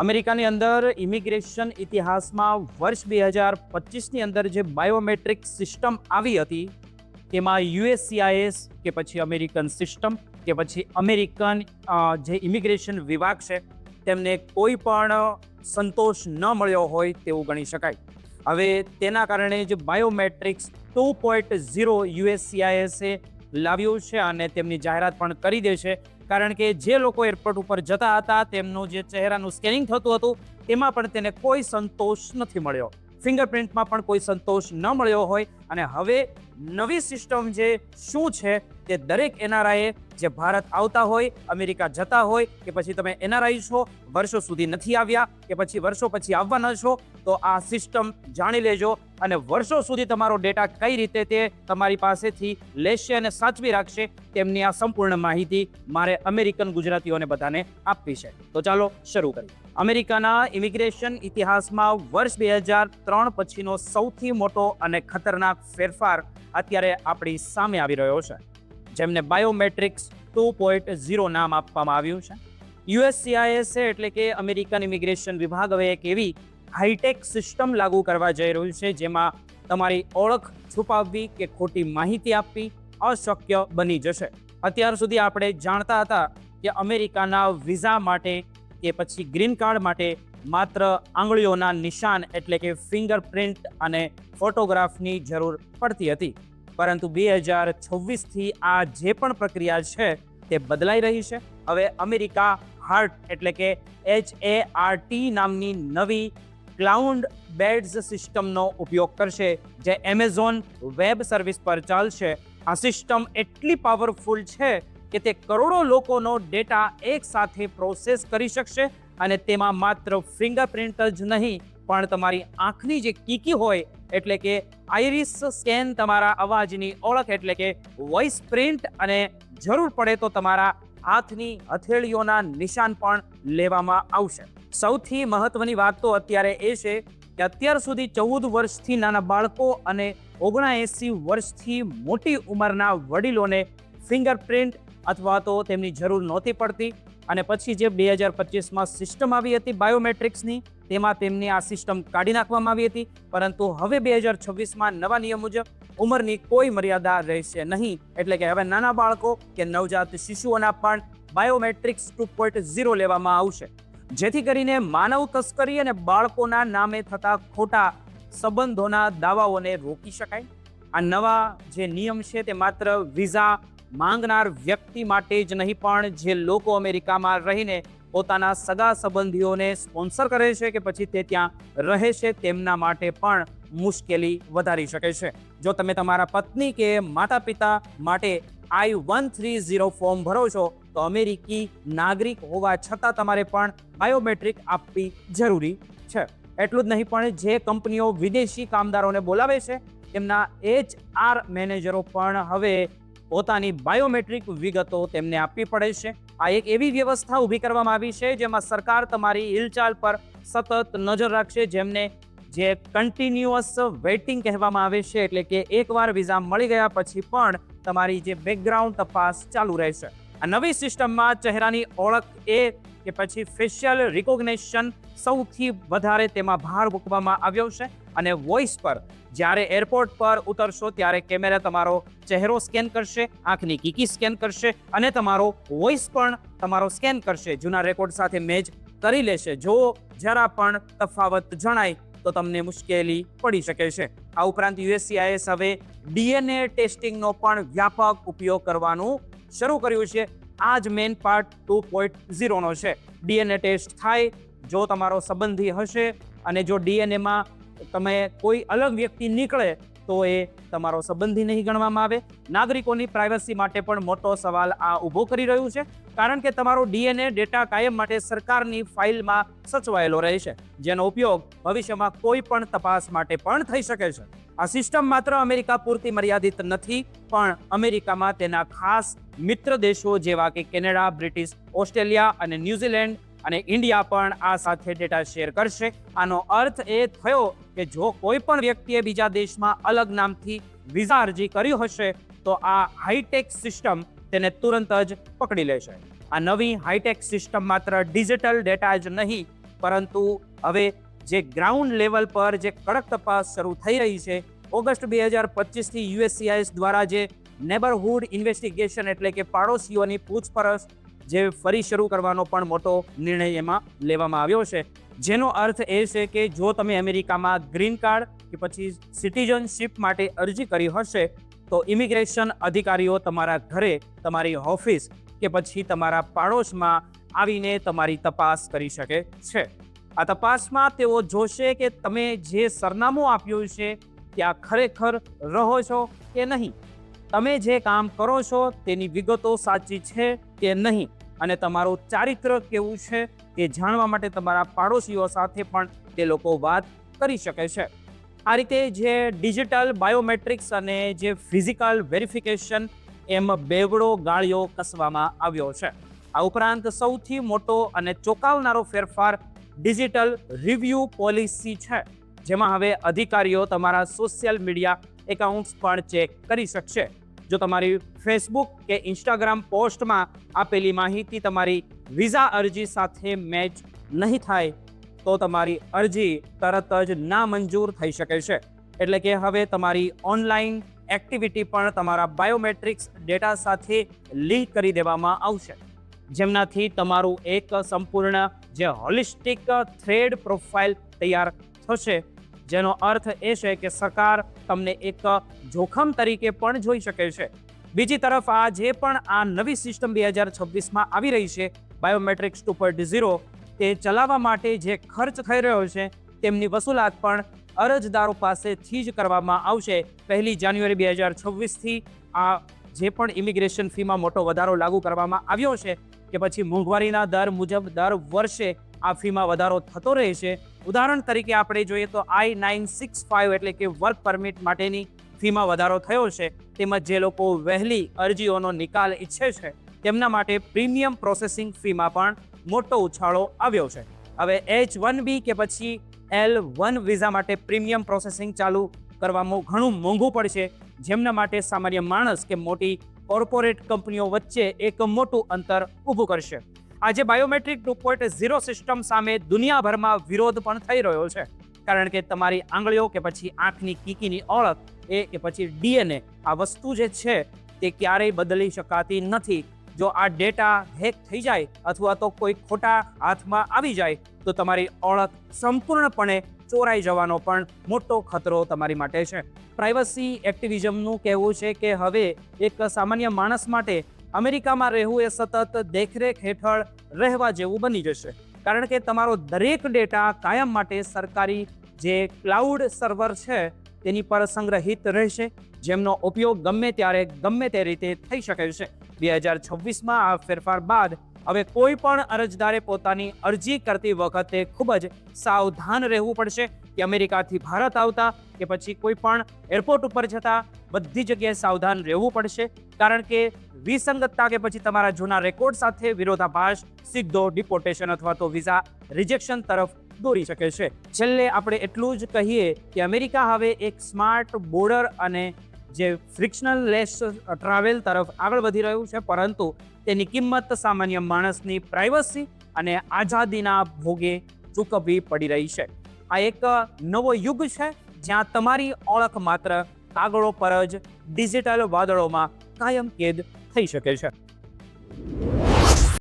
અમેરિકાની અંદર ઇમિગ્રેશન ઇતિહાસમાં વર્ષ 2025ની અંદર જે બાયોમેટ્રિક સિસ્ટમ આવી હતી તેમાં યુએસસીઆઈએસ કે પછી અમેરિકન સિસ્ટમ કે પછી અમેરિકન જે ઇમિગ્રેશન વિભાગ છે તેમને કોઈ પણ સંતોષ ન મળ્યો હોય તેવું ગણી શકાય। હવે તેના કારણે જે બાયોમેટ્રિક્સ 2.0 યુએસસીઆઈએસે લાવ્યું છે અને તેમની જાહેરાત પણ કરી દે છે, કારણ કે જે લોકો એરપોર્ટ ઉપર જતા હતા તેમનું જે ચહેરાનું સ્કેનિંગ થતું હતું તેમાં પણ તેને કોઈ સંતોષ નથી મળ્યો, ફિંગરપ્રિન્ટમાં પણ કોઈ સંતોષ ન મળ્યો હોય। અને હવે નવી સિસ્ટમ જે શું છે તે દરેક એનઆરઆઈએ જે ભારત આવતા હોય, અમેરિકા જતા હોય કે પછી તમે એનઆરઆઈ છો, વર્ષો સુધી નથી આવ્યા કે પછી વર્ષો પછી આવવાના છો, તો આ સિસ્ટમ જાણી લેજો અને વર્ષો સુધી તમારો ડેટા કઈ રીતે તે તમારી પાસેથી લેશે અને સાચવી રાખશે તેમની આ સંપૂર્ણ માહિતી મારે અમેરિકન ગુજરાતીઓને બધાને આપવી છે। તો ચાલો શરૂ કરીએ। અમેરિકાના ઇમિગ્રેશન ઇતિહાસમાં વર્ષ 2003 પછીનો સૌથી મોટો અને ખતરનાક ફેરફાર અત્યારે આપણી સામે આવી રહ્યો છે, જેમને બાયોમેટ્રિક્સ 2.0 નામ આપવામાં આવ્યું છે। યુએસસીઆઈએસ એટલે કે અમેરિકન ઇમિગ્રેશન વિભાગ હવે એક એવી હાઈટેક સિસ્ટમ લાગુ કરવા જઈ રહ્યું છે જેમાં તમારી ઓળખ છુપાવવી કે ખોટી માહિતી આપવી અશક્ય બની જશે। અત્યાર સુધી આપણે જાણતા હતા કે અમેરિકાના વિઝા માટે કે પછી ગ્રીન કાર્ડ માટે માત્ર આંગળીઓના નિશાન એટલે કે ફિંગરપ્રિન્ટ અને ફોટોગ્રાફની જરૂર પડતી હતી, પરંતુ 2026થી આ જે પણ પ્રક્રિયા છે તે બદલાઈ રહી છે। હવે અમેરિકા હાર્ટ એટલે કે HART નામની નવી ક્લાઉડ બેડ્સ સિસ્ટમનો ઉપયોગ કરશે, જે એમેઝોન વેબ સર્વિસ પર ચાલશે। આ સિસ્ટમ એટલી પાવરફુલ છે કે તે કરોડો લોકોનો ડેટા એક સાથે પ્રોસેસ કરી શકશે અને તેમાં માત્ર ફિંગરપ્રિન્ટ જ નહીં પણ તમારી આંખની જે કીકી હોય એટલે કે આઈરિસ સ્કેન, તમારા અવાજની ઓળખ એટલે કે વોઇસ પ્રિન્ટ અને જરૂર પડે તો તમારા હાથની હથેળીઓના નિશાન પણ લેવામાં આવશે। સૌથી મહત્વની વાત તો અત્યારે એ છે કે અત્યાર સુધી 14 વર્ષથી નાના બાળકો અને 79 વર્ષથી મોટી ઉંમરના વડીલોને ફિંગરપ્રિન્ટ અથવા તો તેમની જરૂર નહોતી પડતી, અને પછી જે 2025માં સિસ્ટમ આવી હતી બાયોમેટ્રિક્સની તેમાં તેમની આ સિસ્ટમ કાઢી નાખવામાં આવી હતી, પરંતુ હવે 2026માં નવા નિયમ મુજબ ઉંમરની કોઈ મર્યાદા રહેશે નહીં, એટલે કે હવે નાના બાળકો કે નવજાત શિશુઓના પણ બાયોમેટ્રિક્સ 2.0 લેવામાં આવશે, જેથી કરીને માનવ તસ્કરી અને બાળકોના નામે થતા ખોટા સંબંધોના દાવાઓને રોકી શકાય। આ નવા જે નિયમ છે તે માત્ર વિઝા માંગનાર વ્યક્તિ માટે જ નહીં પણ જે લોકો અમેરિકામાં રહીને પોતાના સગા સંબંધીઓને સ્પોન્સર કરે છે કે પછી તે ત્યાં રહે છે તેમના માટે પણ મુશ્કેલી વધારી શકે છે। જો તમે તમારા પત્ની કે માતા પિતા માટે I-130 ફોર્મ ભરો છો તો અમેરિકી નાગરિક હોવા છતાં તમારે પણ બાયોમેટ્રિક આપવી જરૂરી છે। એટલું જ નહીં પણ જે કંપનીઓ વિદેશી કામદારોને બોલાવે છે તેમના HR મેનેજરો પણ હવે પોતાની બાયોમેટ્રિક વિગતો તેમને આપવી પડે છે। આ એક એવી વ્યવસ્થા ઊભી કરવામાં આવી છે જેમાં સરકાર તમારી હિલચાલ પર સતત નજર રાખશે, જેમને જે કન્ટિન્યુઅસ વેઇટિંગ કહેવામાં આવે છે, એટલે કે એકવાર વિઝા મળી ગયા પછી પણ તમારી જે બેકગ્રાઉન્ડ તપાસ ચાલુ રહેશે। આ નવી સિસ્ટમમાં ચહેરાની ઓળખ કે પછી ફેશિયલ રિકોગ્નિશન સૌથી વધારે તેમાં ભાર મૂકવામાં આવ્યો છે, અને વોઇસ પર જ્યારે એરપોર્ટ પર ઉતરશો ત્યારે કેમેરા તમારો ચહેરો સ્કેન કરશે, આંખની કીકી સ્કેન કરશે અને તમારો વોઇસ પણ તમારો સ્કેન કરશે, જૂના રેકોર્ડ સાથે મેચ કરી લેશે। જો જરા પણ તફાવત જણાય તો તમને મુશ્કેલી પડી શકે છે। આ ઉપરાંત યુએસસીઆઈએસ હવે DNA ટેસ્ટિંગનો પણ વ્યાપક ઉપયોગ કરવાનું શરૂ કર્યું છે। આ જ મેઇન પાર્ટ 2.0નો છે। DNA ટેસ્ટ થાય, જો તમારો સંબંધી હશે અને જો DNAમાં તમે કોઈ અલગ વ્યક્તિ નીકળે તો એ તમારો સંબંધી નહીં ગણવામાં આવે। નાગરિકોની પ્રાઇવસી માટે પણ મોટો સવાલ આ ઊભો કરી રહ્યું છે, કારણ કે તમારો DNA ડેટા કાયમ માટે સરકારની ફાઇલમાં સચવાયેલો રહેશે, જેનો ઉપયોગ ભવિષ્યમાં કોઈ પણ તપાસ માટે પણ થઈ શકે છે। આ સિસ્ટમ માત્ર અમેરિકા પૂરતી મર્યાદિત નથી, પણ અમેરિકામાં તેના ખાસ મિત્ર દેશો જેવા કે કેનેડા, બ્રિટિશ ઓસ્ટ્રેલિયા અને ન્યૂઝીલેન્ડ અને ઇન્ડિયા પણ આ સાથે ડેટા શેર કરશે। આનો અર્થ એ થયો કે જો કોઈ પણ વ્યક્તિએ બીજા દેશમાં અલગ નામથી વિઝા અરજી કરી હશે તો આ હાઈટેક સિસ્ટમ તેને તુરંત જ પકડી લેશે। આ નવી હાઈટેક સિસ્ટમ માત્ર ડિજિટલ ડેટા જ નહીં પરંતુ હવે જે ગ્રાઉન્ડ લેવલ પર જે કડક તપાસ શરૂ થઈ રહી છે, ઓગસ્ટ 2025થી યુએસસીઆઈએસ દ્વારા જે નેબરહુડ ઇન્વેસ્ટિગેશન એટલે કે પાડોશીઓની પૂછપરછ જે ફરી શરૂ કરવાનો પણ મોટો નિર્ણય એમાં લેવામાં આવ્યો છે, જેનો અર્થ એ છે કે જો તમે અમેરિકામાં ગ્રીન કાર્ડ કે પછી સિટીઝનશીપ માટે અરજી કરી હશે તો ઇમિગ્રેશન અધિકારીઓ તમારા ઘરે, તમારી ઓફિસ કે પછી તમારા પાડોશમાં આવીને તમારી તપાસ કરી શકે છે. આ તપાસમાં તેઓ જોશે કે તમે જે સરનામું આપ્યું છે ત્યાં ખરેખર રહો છો કે નહીં, તમે જે કામ કરો છો તેની વિગતો સાચી છે કે નહીં અને તમારું ચારિત્ર કેવું છે તે જાણવા માટે તમારા પાડોશીઓ સાથે પણ તે લોકો વાત કરી શકે છે. આ રીતે જે ડિજિટલ બાયોમેટ્રિક્સ અને જે ફિઝિકલ વેરિફિકેશન એમ બેવડો ગાળિયો કસવામાં આવ્યો છે. આ ઉપરાંત સૌથી મોટો અને ચોંકાવનારો ફેરફાર ડિજિટલ રિવ્યૂ પોલિસી છે, જેમાં હવે અધિકારીઓ તમારા સોશિયલ મીડિયા એકાઉન્ટ્સ પણ ચેક કરી શકશે. જો તમારી ફેસબુક કે ઇન્સ્ટાગ્રામ પોસ્ટમાં આપેલી માહિતી તમારી વિઝા અરજી સાથે મેચ નહીં થાય તો તમારી અરજી તરત જ નામંજૂર થઈ શકે છે. એટલે કે હવે તમારી ઓનલાઈન એક્ટિવિટી પણ તમારા બાયોમેટ્રિક્સ ડેટા સાથે લિંક કરી દેવામાં આવશે, જેમનાથી તમારું એક સંપૂર્ણ જે હોલિસ્ટિક થ્રેડ પ્રોફાઇલ તૈયાર થશે, જેનો અર્થ એ છે કે સરકાર તમને એક જોખમ તરીકે પણ જોઈ શકે છે. બીજી તરફ આ જે પણ આ નવી સિસ્ટમ 2026માં આવી રહી છે, બાયોમેટ્રિક્સ 2.0, તે ચલાવવા માટે જે ખર્ચ થઈ રહ્યો છે તેમની વસૂલાત પણ અરજદારો પાસેથી જ કરવામાં આવશે. 1 જાન્યુઆરી 2026થી આ જે પણ ઇમિગ્રેશન ફીમાં મોટો વધારો લાગુ કરવામાં આવ્યો છે કે પછી મોંઘવારીના દર મુજબ દર વર્ષે આ ફીમાં વધારો થતો રહે છે. ઉદાહરણ તરીકે આપણે જોઈએ તો I-965 એટલે કે વર્ક પરમિટ માટેની ફીમાં વધારો થયો છે, તેમજ જે લોકો વહેલી અરજીઓનો નિકાલ ઈચ્છે છે તેમના માટે પ્રીમિયમ પ્રોસેસિંગ ફીમાં પણ મોટો ઉછાળો આવ્યો છે. હવે H-1B કે પછી L-1 વિઝા માટે પ્રીમિયમ પ્રોસેસિંગ ચાલુ કરવામાં ઘણું મોંઘું પડશે, જેમના માટે સામાન્ય માણસ કે મોટી કોર્પોરેટ કંપનીઓ વચ્ચે એક મોટું અંતર ઊભું કરશે. આજે બાયોમેટ્રિક 2.0 સિસ્ટમ સામે દુનિયાભરમાં વિરોધ પણ થઈ રહ્યો છે, કારણ કે તમારી આંગળીઓ કે પછી આંખની કીકીની ઓળખ કે પછી DNA આ વસ્તુ જે છે તે ક્યારેય બદલી શકાતી નથી. જો આ ડેટા હેક થઈ જાય અથવા તો કોઈ ખોટા હાથમાં આવી જાય તો તમારી ઓળખ સંપૂર્ણપણે ચોરાઈ જવાનો પણ મોટો ખતરો તમારી માટે છે. પ્રાઇવસી એક્ટિવિઝમનું કહેવું છે કે હવે એક સામાન્ય માણસ માટે અમેરિકામાં રહેવું એ સતત દેખરેખ હેઠળ રહેવા જેવું બની જશે, કારણ કે તમારો દરેક ડેટા કાયમ માટે સરકારી જે ક્લાઉડ સર્વર છે તેની પર સંગ્રહિત રહેશે, જેમનો ઉપયોગ ગમે ત્યારે ગમે તે રીતે થઈ શકે છે. 2026માં આ ફેરફાર બાદ હવે કોઈ પણ અરજદારે પોતાની અરજી કરતી વખતે ખૂબ જ સાવધાન રહેવું પડશે કે અમેરિકાથી ભારત આવતા કે પછી કોઈ પણ એરપોર્ટ ઉપર જતા બધી જગ્યાએ સાવધાન રહેવું પડશે, કારણ કે વિસંગતતા કે પછી તમારા જૂના રેકોર્ડ સાથે વિરોધાભાસ સીધો ડિપોર્ટેશન અથવા તો વિઝા રિજેક્શન તરફ દોરી શકે છે. છેલ્લે આપણે એટલું જ કહીએ કે અમેરિકા હવે એક સ્માર્ટ બોર્ડર અને જે ફ્રિક્શનલેસ ટ્રાવેલ તરફ આગળ વધી રહ્યું છે, પરંતુ તેની કિંમત સામાન્ય માણસની પ્રાઇવસી અને આઝાદીના ભોગે ચૂકવવી પડી રહી છે. આ એક નવો યુગ છે જ્યાં તમારી ઓળખ માત્ર કાગળો પર જ ડિજિટલ વાદળોમાં કાયમ કેદ થઈ શકે છે.